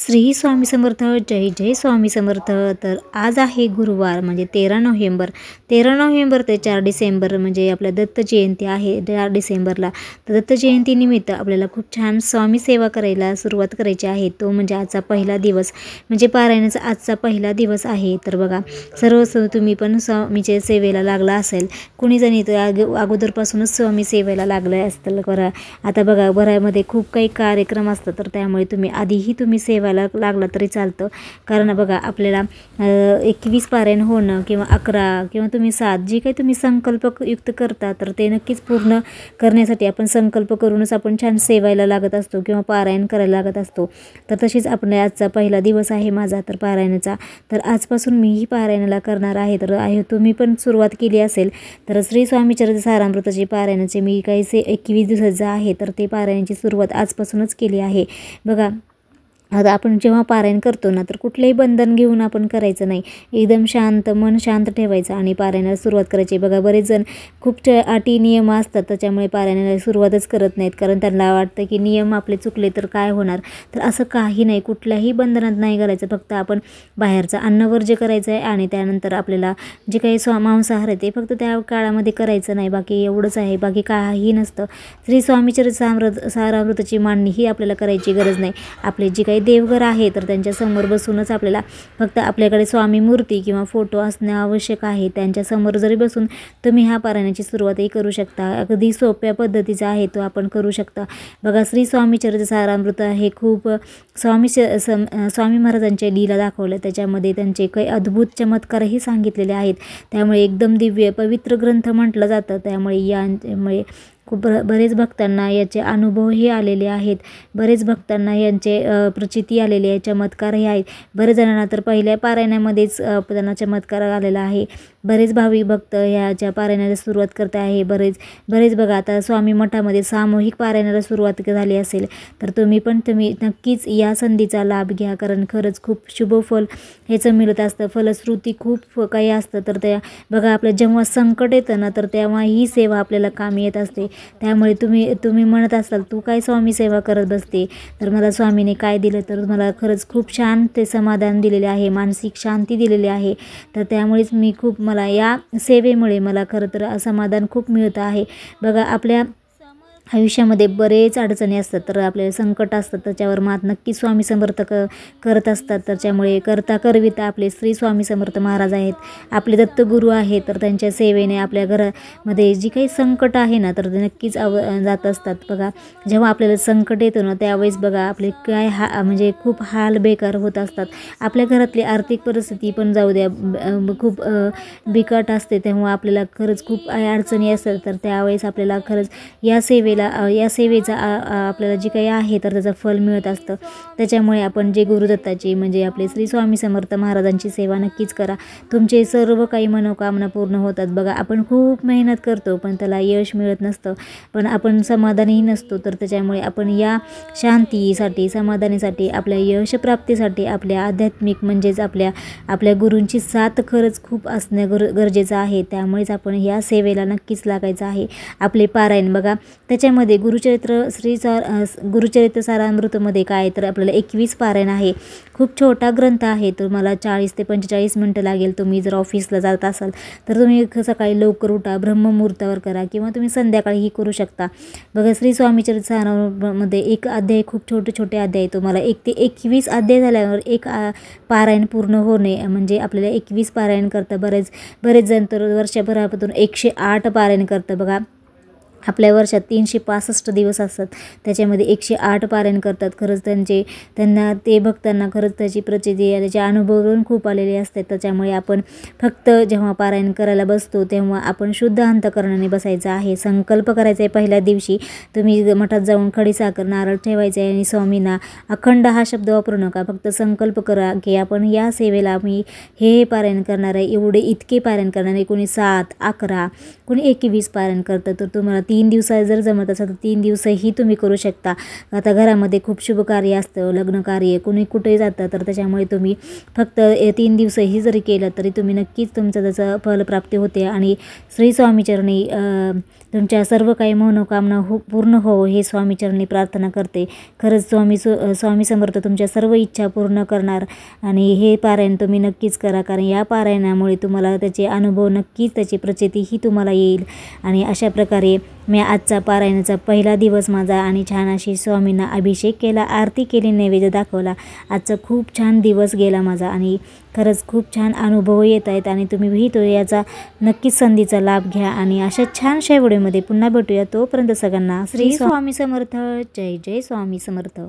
श्री स्वामी समर्थ. जय जय स्वामी समर्थ. तर आज आहे गुरुवार म्हणजे 13 नोव्हेंबर ते 4 डिसेंबर म्हणजे आपल्या दत्त जयंती आहे 4 डिसेंबरला. तर दत्त जयंतीनिमित्त आपल्याला खूप छान स्वामी सेवा करायला सुरुवात करायची आहे. तो म्हणजे आजचा पहिला दिवस म्हणजे पारायणाचा आजचा पहिला दिवस आहे. तर बघा सर्व तुम्ही पण स्वामीच्या सेवेला लागला असेल, कुणी जणी अगोदरपासूनच स्वामी सेवेला लागलं असतं बरं. आता बघा बऱ्यामध्ये खूप काही कार्यक्रम असतात, तर त्यामुळे तुम्ही आधीही तुम्ही सेवेला लागला तरी चालतं. कारण बघा आपल्याला 21 पारायण होणं किंवा 11 किंवा तुम्ही 7 जी काही तुम्ही संकल्पयुक्त करता, तर ते नक्कीच पूर्ण करण्यासाठी आपण संकल्प करूनच आपण छान सेवायला लागत असतो किंवा पारायण करायला लागत असतो. तर तशीच आपण आजचा पहिला दिवस आहे माझा तर पारायणाचा. तर आजपासून मीही पारायणाला करणार आहे. तर तुम्ही पण सुरुवात केली असेल तर श्री स्वामीचरित्र सारामृताचे पारायणाचे मी काही 21 दिवसाचं आहे, तर ते पारायणाची सुरुवात आजपासूनच केली आहे. बघा आता आपण जेव्हा पारायण करतो ना, तर कुठलेही बंधन घेऊन आपण करायचं नाही. एकदम शांत मन शांत ठेवायचं आणि पारायणाला सुरुवात करायची. बघा बरेच जण खूप अटी नियम असतात, त्याच्यामुळे पारायणाला सुरुवातच करत नाहीत. कारण त्यांना वाटतं की नियम आपले चुकले तर काय होणार. तर असं काही नाही, कुठल्याही बंधनात नाही करायचं. फक्त आपण बाहेरचं अन्नवर्ज्य करायचं आहे आणि त्यानंतर आपल्याला जे काही मांसाहार आहे ते फक्त त्या काळामध्ये करायचं नाही. बाकी एवढंच आहे, बाकी काही नसतं. श्री स्वामीचरित्र सारामृताची मांडणी ही आपल्याला करायची गरज नाही. आपले जी काही देवघर आहे तर त्यांच्या समोर बसूनच आपल्याला फक्त आपल्याकडे स्वामी मूर्ती किंवा फोटो असणे आवश्यक आहे. त्यांच्या समोर जरी बसून तुम्ही ह्या पारायणाची सुरुवातही करू शकता. अगदी सोप्या पद्धतीचा आहे तो आपण करू शकता. बघा श्री स्वामीचरित्र सारामृत हे खूप स्वामी महाराजांच्या लीला दाखवल्या, त्याच्यामध्ये त्यांचे काही अद्भुत चमत्कारही सांगितलेले आहेत. त्यामुळे एकदम दिव्य पवित्र ग्रंथ म्हटलं जातं. त्यामुळे खूप बरेच भक्तांना याचे अनुभवही आलेले आहेत. बरेच भक्तांना यांचे प्रचिती आलेली आहे, चमत्कारही आहेत. बरेच जणांना तर पहिल्या पारायणामध्येच त्यांना चमत्कार आलेला आहे. बरेच भाविक भक्त ह्याच्या पारायणाला सुरुवात करत आहे. बरेच बघा आता स्वामी मठामध्ये सामूहिक पारायणाला सुरुवात झाली असेल, तर तुम्ही नक्कीच या संधीचा लाभ घ्या. कारण खरंच खूप शुभफल ह्याचं मिळत असतं. फलश्रुती खूप काही असतं. तर त्या बघा आपलं जेव्हा संकट येतं ना, तर तेव्हा ही सेवा आपल्याला कामी येत असते. त्यामुळे तुम्ही म्हणत असाल तू काय स्वामी सेवा करत बसते, तर मला स्वामीने काय दिलं, तर मला खरंच खूप छान ते समाधान दिलेले आहे, मानसिक शांती दिलेली आहे. तर त्यामुळेच मला या सेवेमुळे मला खरं तर समाधान खूप मिळत आहे. बघा आपल्या आयुष्यामध्ये बरेच अडचणी असतात, तर आपल्याला संकट असतात, त्याच्यावर मात नक्की स्वामी समर्थ करत असतात. त्याच्यामुळे करविता आपले श्री स्वामी समर्थ महाराज आहेत, आपले दत्तगुरू आहेत. तर त्यांच्या सेवेने आपल्या घरामध्ये जी काही संकट आहे ना, तर ते नक्कीच जात असतात. बघा जेव्हा आपल्याला संकट येतं ना, त्यावेळेस बघा आपले काय म्हणजे खूप हाल बेकार होत असतात. आपल्या घरातली आर्थिक परिस्थिती पण जाऊ द्या खूप बिकट असते, तेव्हा आपल्याला खरंच खूप अडचणी असतात. तर त्यावेळेस आपल्याला खरंच या सेवेचा आपल्याला जी काही आहे तर त्याचं फल मिळत असतं. त्याच्यामुळे आपण जे गुरुदत्ताची म्हणजे आपले श्री स्वामी समर्थ महाराजांची सेवा नक्कीच करा. तुमचे सर्व काही मनोकामना पूर्ण होतात. बघा आपण खूप मेहनत करतो पण त्याला यश मिळत नसतं, पण आपण समाधानीही नसतो. तर त्याच्यामुळे आपण या शांतीसाठी, समाधानासाठी, आपल्या यशप्राप्तीसाठी आपल्या आध्यात्मिक म्हणजेच आपल्या गुरूंची साथ खरंच खूप असणं गरजेचं आहे. त्यामुळेच आपण या सेवेला नक्कीच लागायचं आहे. आपले पारायण बघा त्याच्यामध्ये गुरुचरित्र सारामृतमध्ये काय तर आपल्याला 21 पारायण आहे. खूप छोटा ग्रंथ आहे. तुम्हाला 40 ते 45 मिनटं लागेल. तुम्ही जर ऑफिसला जात असाल तर तुम्ही सकाळी लवकर उठा, ब्रह्ममुहूर्तावर करा किंवा तुम्ही संध्याकाळीही करू शकता. बघा श्री स्वामीचरित्र सारामृतमध्ये एक अध्याय खूप छोटे अध्याय, तुम्हाला 1 ते 21 अध्याय झाल्यावर एक पारायण पूर्ण होणे म्हणजे आपल्याला 21 पारायण करता. बरेच जण तर वर्षभरापासून 108 पारायण करतं. बघा आपल्या वर्षात 365 दिवस असतात, त्याच्यामध्ये 108 पारायण करतात. खरंच भक्तांना खरंच त्याची प्रचिती त्याचे अनुभव पण खूप आलेले असतात. त्याच्यामुळे आपण फक्त जेव्हा पारायण करायला बसतो तेव्हा आपण शुद्ध अंतकरणाने बसायचं आहे. संकल्प करायचा आहे पहिल्या दिवशी. तुम्ही मठात जाऊन खडीसाखर नारळ ठेवायचं आहे आणि स्वामींना अखंड हा शब्द वापरू नका. फक्त संकल्प करा की आपण या सेवेला मी हे पारायण करणार आहे, इतके पारायण करणार आहे. कोणी 7, 11, कोणी 21 पारायण करतं, तर तुम्हाला 3 दिवसात जर जमत असेल तर 3 दिवसही तुम्ही करू शकता. आता घरामध्ये खूप शुभ कार्य असतं, लग्न कार्य, कुणी कुठेही जातं, तर त्याच्यामुळे तुम्ही फक्त 3 दिवसही जरी केलं तरी तुम्ही नक्कीच तुमचं त्याचं फलप्राप्ती होते. आणि श्री स्वामीचरणी तुमच्या सर्व काही मनोकामना पूर्ण हो हे स्वामीचरणी प्रार्थना करते. खरंच स्वामी समर्थ तुमच्या सर्व इच्छा पूर्ण करणार. आणि हे पारायण तुम्ही नक्कीच करा, कारण या पारायणामुळे तुम्हाला त्याचे अनुभव नक्कीच, त्याची प्रचितीही तुम्हाला येईल. आणि अशा प्रकारे मी आजचा पारायणाचा पहिला दिवस माझा आणि छान अशी स्वामींना अभिषेक केला, आरती केली, नैवेद्य दाखवला. आजचा खूप छान दिवस गेला माझा आणि खरंच खूप छान अनुभव येत आहेत. आणि तुम्हीही तो याचा नक्कीच संधीचा लाभ घ्या. आणि अशा छानशा व्हिडिओमध्ये पुन्हा भेटूया. तोपर्यंत सगळ्यांना श्री स्वामी समर्थ. जय जय स्वामी समर्थ.